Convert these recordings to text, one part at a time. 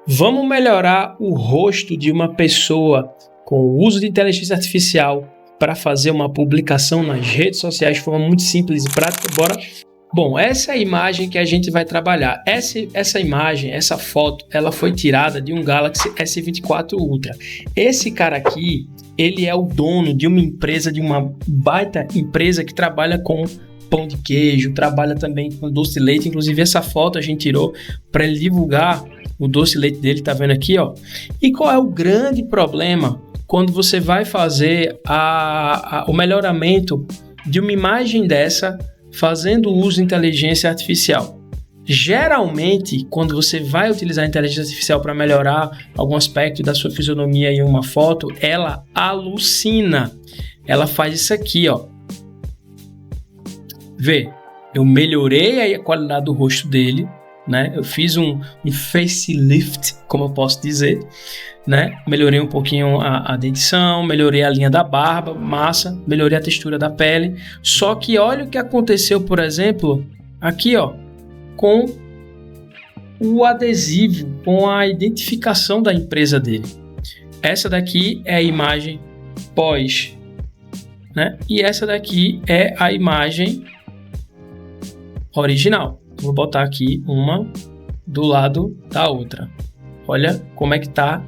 Vamos melhorar o rosto de uma pessoa com o uso de inteligência artificial para fazer uma publicação nas redes sociais de forma muito simples e prática? Bora? Bom, essa é a imagem que a gente vai trabalhar. Essa imagem, essa foto, ela foi tirada de um Galaxy S24 Ultra. Esse cara aqui, ele é o dono de uma empresa, de uma baita empresa que trabalha com pão de queijo, trabalha também com doce de leite. Inclusive, essa foto a gente tirou para ele divulgar o doce de leite dele, tá vendo aqui, ó? E qual é o grande problema quando você vai fazer o melhoramento de uma imagem dessa fazendo uso de inteligência artificial? Geralmente, quando você vai utilizar a inteligência artificial para melhorar algum aspecto da sua fisionomia em uma foto, ela alucina. Ela faz isso aqui, ó. Vê, eu melhorei a qualidade do rosto dele, né? Eu fiz um facelift, como eu posso dizer, né? Melhorei um pouquinho a dentição, melhorei a linha da barba, massa, melhorei a textura da pele. Só que olha o que aconteceu, por exemplo, aqui, ó, com o adesivo, com a identificação da empresa dele. Essa daqui é a imagem pós, né? E essa daqui é a imagem original. Vou botar aqui uma do lado da outra. Olha como é que tá.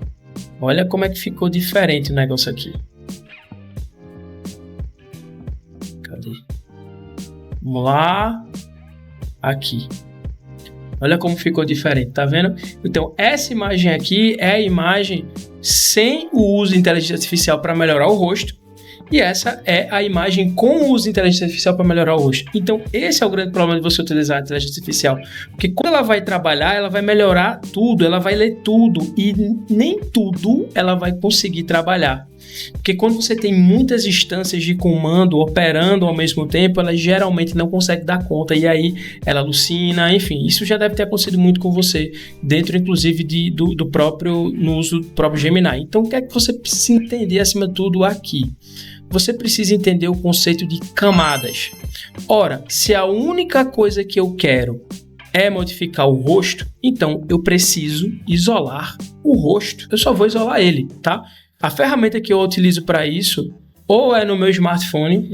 Olha como é que ficou diferente o negócio aqui. Cadê? Vamos lá. Aqui. Olha como ficou diferente, tá vendo? Então, essa imagem aqui é a imagem sem o uso de inteligência artificial para melhorar o rosto. E essa é a imagem com o uso de inteligência artificial para melhorar o rosto. Então, esse é o grande problema de você utilizar a inteligência artificial. Porque quando ela vai trabalhar, ela vai melhorar tudo, ela vai ler tudo. E nem tudo ela vai conseguir trabalhar. Porque quando você tem muitas instâncias de comando operando ao mesmo tempo, ela geralmente não consegue dar conta. E aí ela alucina, enfim. Isso já deve ter acontecido muito com você, dentro inclusive no uso do próprio Gemini. Então, o que é que você precisa entender acima de tudo aqui? Você precisa entender o conceito de camadas. Ora, se a única coisa que eu quero é modificar o rosto, então eu preciso isolar o rosto. Eu só vou isolar ele, tá? A ferramenta que eu utilizo para isso, ou é no meu smartphone,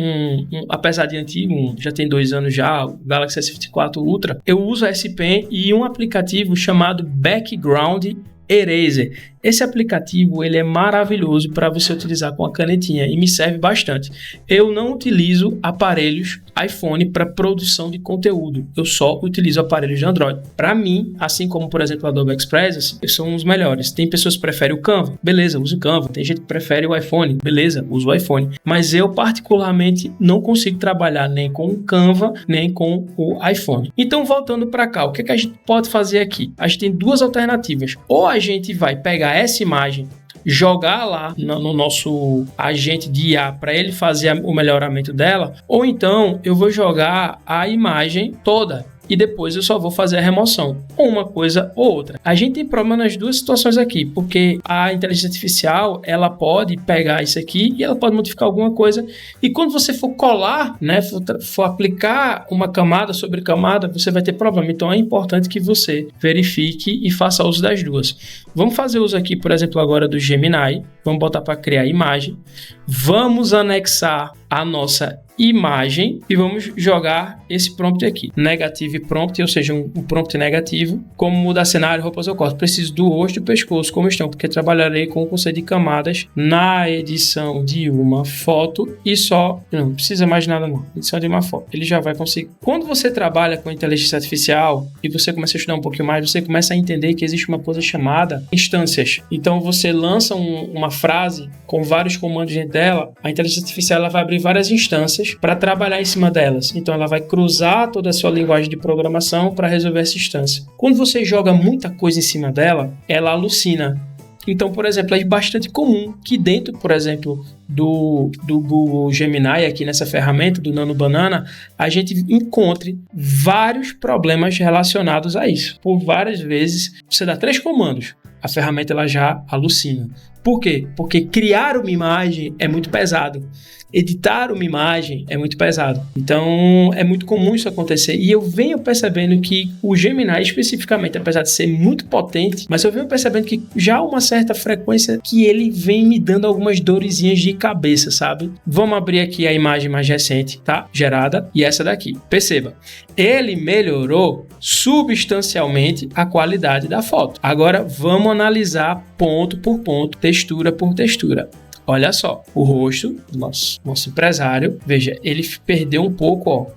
apesar de antigo, já tem 2 anos já, o Galaxy S24 Ultra, eu uso a S Pen e um aplicativo chamado Background Eraser. Esse aplicativo ele é maravilhoso para você utilizar com a canetinha e me serve bastante. Eu não utilizo aparelhos iPhone para produção de conteúdo. Eu só utilizo aparelhos de Android. Para mim, assim como por exemplo a Adobe Express, são os melhores. Tem pessoas que preferem o Canva, beleza, uso o Canva. Tem gente que prefere o iPhone, beleza, uso o iPhone. Mas eu particularmente não consigo trabalhar nem com o Canva, nem com o iPhone. Então voltando para cá, o que é que a gente pode fazer aqui? A gente tem 2 alternativas. Ou a gente vai pegar essa imagem, jogar lá no nosso agente de IA para ele fazer o melhoramento dela, ou então eu vou jogar a imagem toda e depois eu só vou fazer a remoção, ou uma coisa ou outra. A gente tem problema nas 2 situações aqui, porque a inteligência artificial, ela pode pegar isso aqui e ela pode modificar alguma coisa, e quando você for colar, né, for aplicar uma camada sobre camada, você vai ter problema. Então é importante que você verifique e faça uso das 2. Vamos fazer uso aqui, por exemplo, agora do Gemini. Vamos botar para criar imagem. Vamos anexar a nossa imagem e vamos jogar esse prompt aqui. Negative prompt, ou seja, um prompt negativo. Como mudar cenário, roupas ou cortes. Preciso do rosto e pescoço como estão, porque trabalharei com o conceito de camadas na edição de uma foto e só... Não precisa mais nada não. Edição de uma foto. Ele já vai conseguir. Quando você trabalha com inteligência artificial e você começa a estudar um pouquinho mais, você começa a entender que existe uma coisa chamada instâncias. Então você lança uma frase com vários comandos dentro dela, a inteligência artificial ela vai abrir várias instâncias para trabalhar em cima delas. Então ela vai cruzar toda a sua linguagem de programação para resolver essa instância. Quando você joga muita coisa em cima dela, ela alucina. Então, por exemplo, é bastante comum que dentro, por exemplo, do Google Gemini, aqui nessa ferramenta do Nano Banana, a gente encontre vários problemas relacionados a isso. Por várias vezes, você dá 3 comandos, a ferramenta ela já alucina. Por quê? Porque criar uma imagem é muito pesado. Editar uma imagem é muito pesado. Então, é muito comum isso acontecer. E eu venho percebendo que o Gemini, especificamente, apesar de ser muito potente, mas eu venho percebendo que já há uma certa frequência que ele vem me dando algumas dorezinhas de cabeça, sabe? Vamos abrir aqui a imagem mais recente, tá? Gerada. E essa daqui. Perceba. Ele melhorou substancialmente a qualidade da foto. Agora, vamos analisar ponto por ponto, textura por textura. Olha só, o rosto do nosso empresário, veja, ele perdeu um pouco, ó,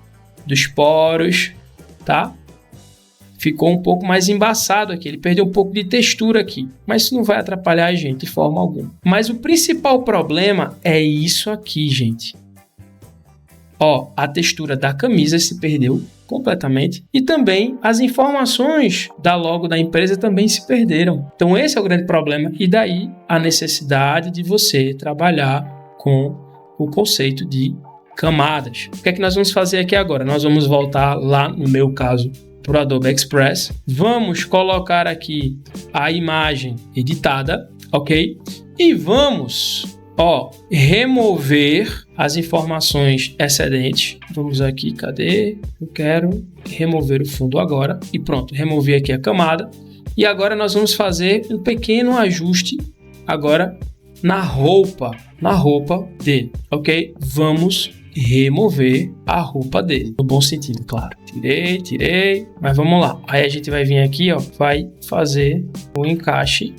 dos poros, tá? Ficou um pouco mais embaçado aqui, ele perdeu um pouco de textura aqui, mas isso não vai atrapalhar a gente de forma alguma. Mas o principal problema é isso aqui, gente. Ó, a textura da camisa se perdeu completamente e também as informações da logo da empresa também se perderam. Então esse é o grande problema e daí a necessidade de você trabalhar com o conceito de camadas. O que é que nós vamos fazer aqui agora? Nós vamos voltar lá, no meu caso, para o Adobe Express. Vamos colocar aqui a imagem editada, ok? E vamos remover as informações excedentes. Vamos aqui, cadê? Eu quero remover o fundo agora. E pronto, removi aqui a camada. E agora nós vamos fazer um pequeno ajuste agora na roupa dele, ok? Vamos remover a roupa dele, no bom sentido, claro. Tirei, mas vamos lá. Aí a gente vai vir aqui, ó, vai fazer o encaixe,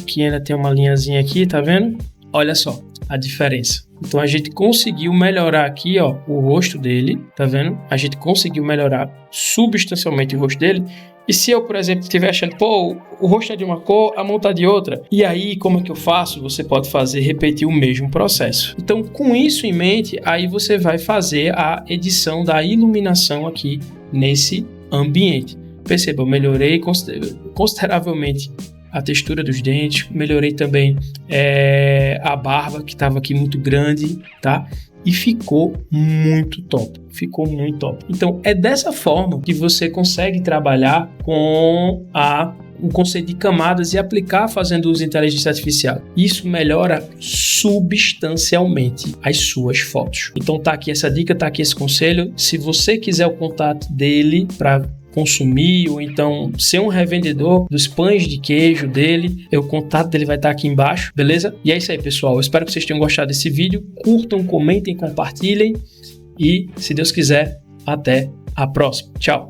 que ainda tem uma linhazinha aqui, tá vendo? Olha só a diferença. Então a gente conseguiu melhorar aqui, ó, o rosto dele, tá vendo? A gente conseguiu melhorar substancialmente o rosto dele. E se eu, por exemplo, estiver achando, pô, o rosto é de uma cor, a mão tá de outra, e aí como é que eu faço? Você pode repetir o mesmo processo. Então, com isso em mente, aí você vai fazer a edição da iluminação aqui nesse ambiente. Perceba, eu melhorei consideravelmente a textura dos dentes, melhorei também a barba, que estava aqui muito grande, tá? E ficou muito top. Então, é dessa forma que você consegue trabalhar com o conceito de camadas e aplicar fazendo uso de inteligência artificial. Isso melhora substancialmente as suas fotos. Então, tá aqui essa dica, tá aqui esse conselho. Se você quiser o contato dele para consumir ou então ser um revendedor dos pães de queijo dele, o contato dele vai estar aqui embaixo, beleza? E é isso aí, pessoal. Eu espero que vocês tenham gostado desse vídeo. Curtam, comentem, compartilhem e, se Deus quiser, até a próxima. Tchau!